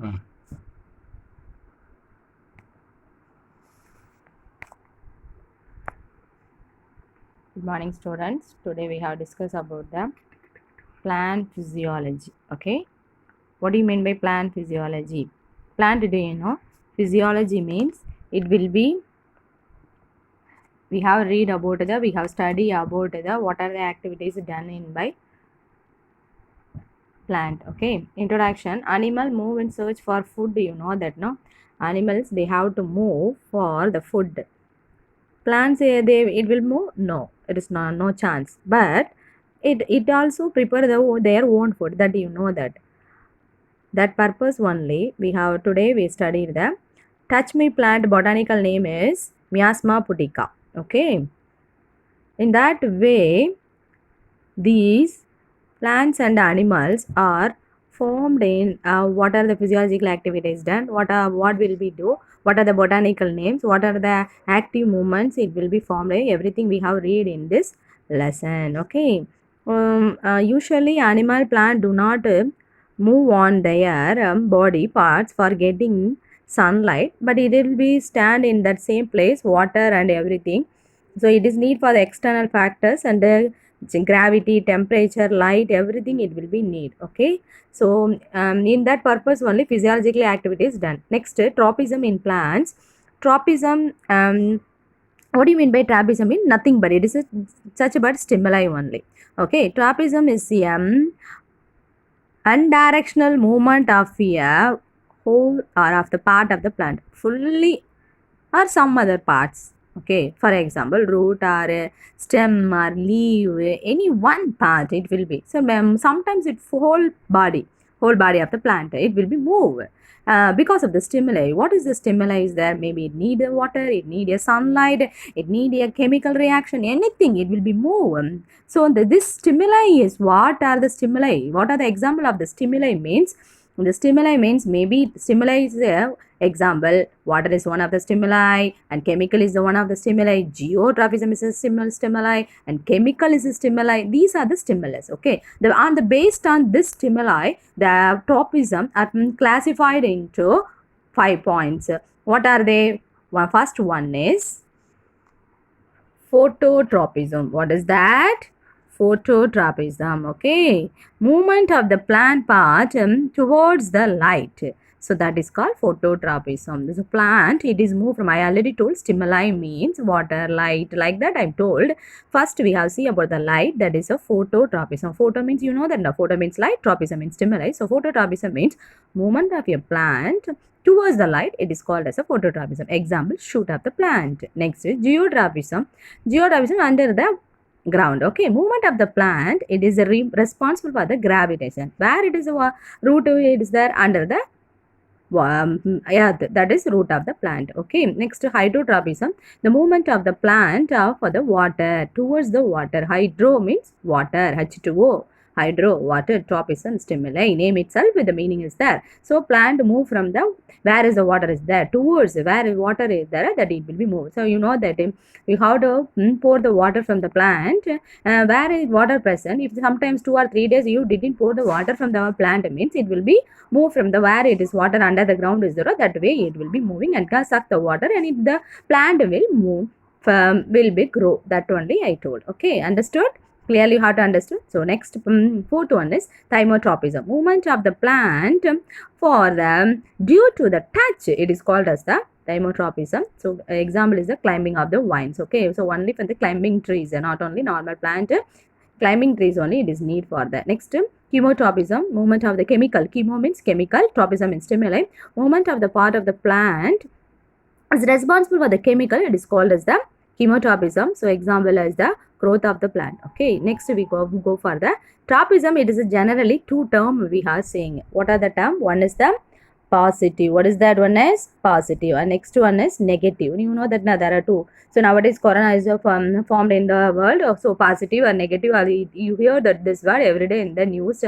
Good morning, students. Today we have discussed about the plant physiology. Okay, what do you mean by plant physiology? Plant, do you know? Physiology means it will be. We have read about the. We have studied about the. What are the activities done in by plant? Okay. Introduction. Animal move in search for food. You know that, no? Animals, they have to move for the food. Plants, it will move? No, it is no chance. But it also prepare their own food. That you know that. That purpose only we have today we studied the touch me plant botanical name is Miasma pudica. Okay. In that way, these plants and animals are formed in what are the physiological activities done, what will we do, what are the botanical names, what are the active movements it will be formed, everything we have read in this lesson. Okay. Usually animal plant do not move on their body parts for getting sunlight, but it will be stand in that same place, water and everything. So it is need for the external factors and gravity, temperature, light, everything it will be need. Okay. So in that purpose only physiological activity is done. Next, tropism in plants. Tropism, what do you mean by tropism? Mean nothing but it is such about stimuli only. Okay. Tropism is undirectional movement of a whole or of the part of the plant fully or some other parts. Okay, for example, root or stem or leaf, any one part it will be. So sometimes it whole body of the plant, it will be moved because of the stimuli. What is the stimuli is there? Maybe it need a water, it need a sunlight, it need a chemical reaction, anything it will be moved. So this stimuli is what are the stimuli? What are the example of the stimuli means? The stimuli means maybe stimuli is a example, water is one of the stimuli and chemical is the one of the stimuli. Geotropism is a stimuli and chemical is a stimuli. These are the stimulus. Okay. Based on this stimuli, the tropism are classified into 5 points. What are they? First one is phototropism. What is that? Phototropism. Okay. Movement of the plant part towards the light. So that is called phototropism. This plant, it is moved from, I already told, stimuli means water, light, like that I told. First we have see about the light, that is a phototropism. Photo means, you know that the photo means light, tropism means stimuli. So phototropism means movement of a plant towards the light, it is called as a phototropism. Example, shoot of the plant. Next is geotropism. Geotropism under the ground. Okay, movement of the plant, it is responsible for the gravitation. Where it is a root, it is there under the that is root of the plant. Okay, next hydrotropism, the movement of the plant for the water towards the water. Hydro means water, H2O. Hydro, water, tropism, stimuli. Name itself with the meaning is there. So plant move from the where is the water is there towards where water is there, that it will be moved. So you know that you have to pour the water from the plant where is water present. If sometimes 2 or 3 days you didn't pour the water from the plant, means it will be move from the where it is water under the ground is there. That way it will be moving and suck the water and the plant will move, will be grow. That only I told. Okay, understood? Clearly you have to understand. So next, fourth one is thymotropism. Movement of the plant for the due to the touch, it is called as the thymotropism. So example is the climbing of the vines. Okay, so only for the climbing trees, not only normal plant. Climbing trees only it is need for that. Next, chemotropism, movement of the chemical. Chemo means chemical, tropism means stimuli. Movement of the part of the plant is responsible for the chemical, it is called as the chemotropism. So example is the growth of the plant. Okay, next we go for the tropism. It is a generally 2 term we are saying. What are the term? One is the positive. What is that? One is positive and next one is negative. You know that now there are 2. So nowadays corona is formed in the world. So positive and negative, you hear that this word every day in the news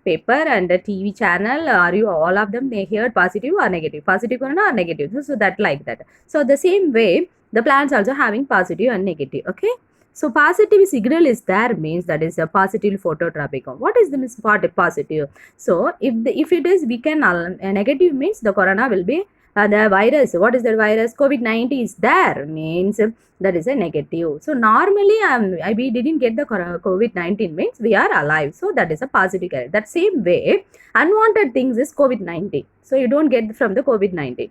paper and the TV channel. Are you all of them, they hear positive or negative, positive corona or negative. So that like that. So the same way the plants also having positive and negative. Okay, So positive signal is there means that is a positive phototropic. What is the part positive? So if it is we can negative means the corona will be the virus. What is the virus? COVID-19 is there means that is a negative. So normally we didn't get the COVID-19 means we are alive. So that is a positive character. That same way unwanted things is COVID-19. So you don't get from the COVID-19.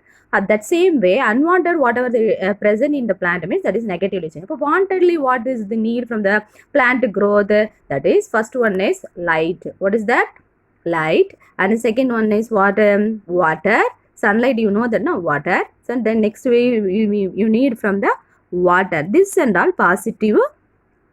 That same way, unwanted whatever they present in the plant means that is negatively changed. But wantedly, what is the need from the plant growth? That is first one is light. What is that? Light. And the second one is what? Water. Sunlight, you know that no water. So then next way you need from the water. This and all positive.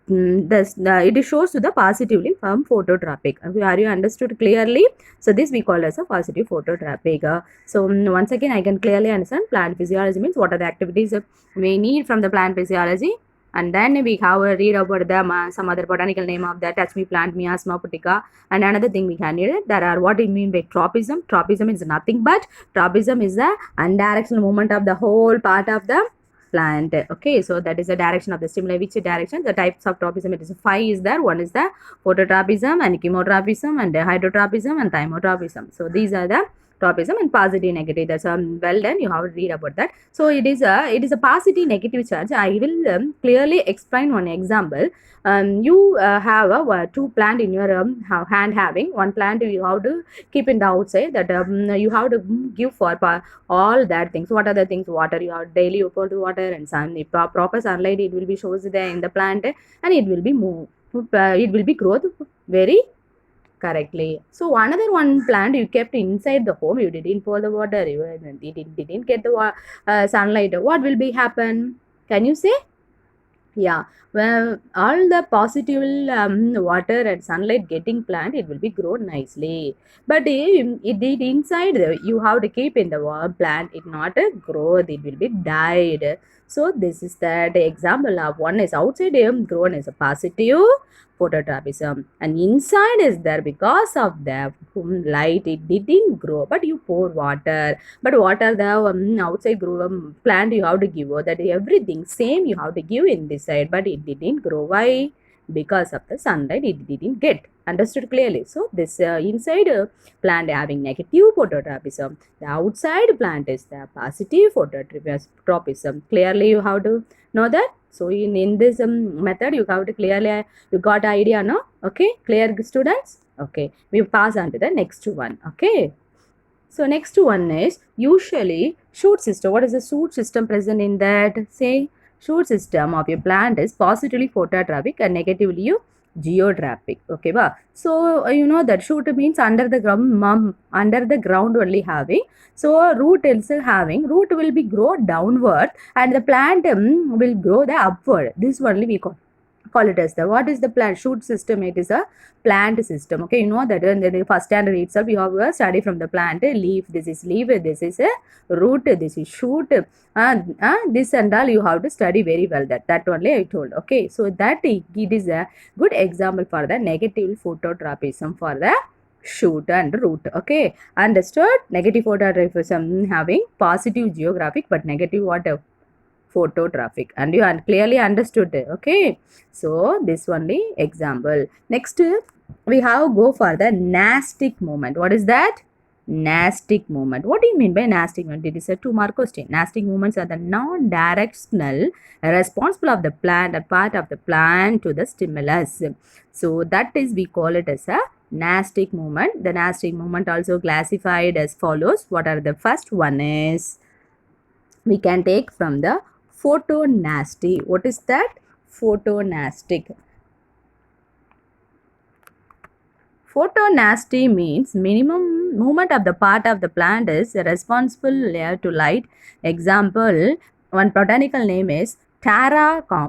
It shows to the positively from phototropic. Are you understood clearly? So this we call as a positive phototropic. So once again I can clearly understand plant physiology means what are the activities we need from the plant physiology, and then we have a read about the some other botanical name of that touch me plant miasma putica, and another thing we can read there are what it mean by tropism. Tropism is nothing but tropism is the undirectional movement of the whole part of the plant. Okay, so that is the direction of the stimuli. Which direction? The types of tropism, it is 5 is there. One is the phototropism and chemotropism and hydrotropism and thymotropism. So these are the tropism and positive negative. That's well done, you have to read about that. So it is a positive negative charge. I will clearly explain one example. You have two plant in your hand, having one plant you have to keep in the outside, that you have to give for all that things. What are the things? Water, you have daily you pour the water and sun. If proper sunlight it will be shows there in the plant, and it will be move, it will be growth very correctly. So another one plant you kept inside the home, you didn't pour the water, it didn't get the sunlight. What will be happen? Can you say? Yeah, well, all the positive water and sunlight getting plant, it will be grown nicely. But it did inside, you have to keep in the plant, it not a growth, it will be died. So this is the example of one is outside grown as a positive phototropism, and inside is there because of the light, it didn't grow, but you pour water. But what are the outside grow plant you have to give, that everything same you have to give in this side, but it didn't grow. Why? Because of the sunlight it didn't get. Understood clearly? So this inside plant having negative phototropism, the outside plant is the positive phototropism. Clearly you have to know that. So in this method you have to clearly, you got idea, no? Okay, clear students? Okay, we pass on to the next one. Okay, so next one is usually shoot system. What is the shoot system present in that? Say shoot system of your plant is positively phototropic and negatively geotropic. Okay, ba? So you know that shoot means under the ground only having. So root is having, root will be grow downward and the plant will grow the upward. This only we call it as the, what is the plant shoot system? It is a plant system. Okay, you know that in the first standard itself we have a study from the plant. Leaf, this is leaf, this is a root, this is shoot, this and all you have to study very well. That only I told. Okay, so that it is a good example for the negative phototropism for the shoot and root. Okay, understood? Negative phototropism having positive geographic but negative what? Phototropic, and you clearly understood it. Okay, so this only example. Next we have go for the nastic movement. What is that? Nastic movement. What do you mean by nastic movement? It is a 2-mark question. Nastic movements are the non-directional responsible of the plant, a part of the plant to the stimulus. So that is we call it as a nastic movement. The nastic movement also classified as follows. What are the first one is we can take from the photonasty. What is that? Photonastic. Photonasty means minimum movement of the part of the plant is responsible to light. Example, one botanical name is Taraxnum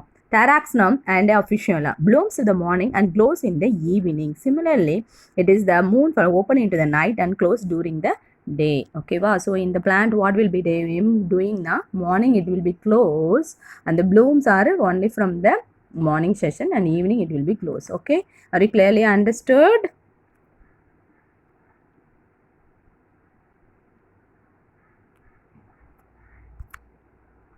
and officiola. Blooms in the morning and glows in the evening. Similarly, it is the moon for open into the night and close during the day. Okay, wow. So in the plant what will be doing now? Morning it will be closed and the blooms are only from the morning session and evening it will be closed. Okay, are you clearly understood?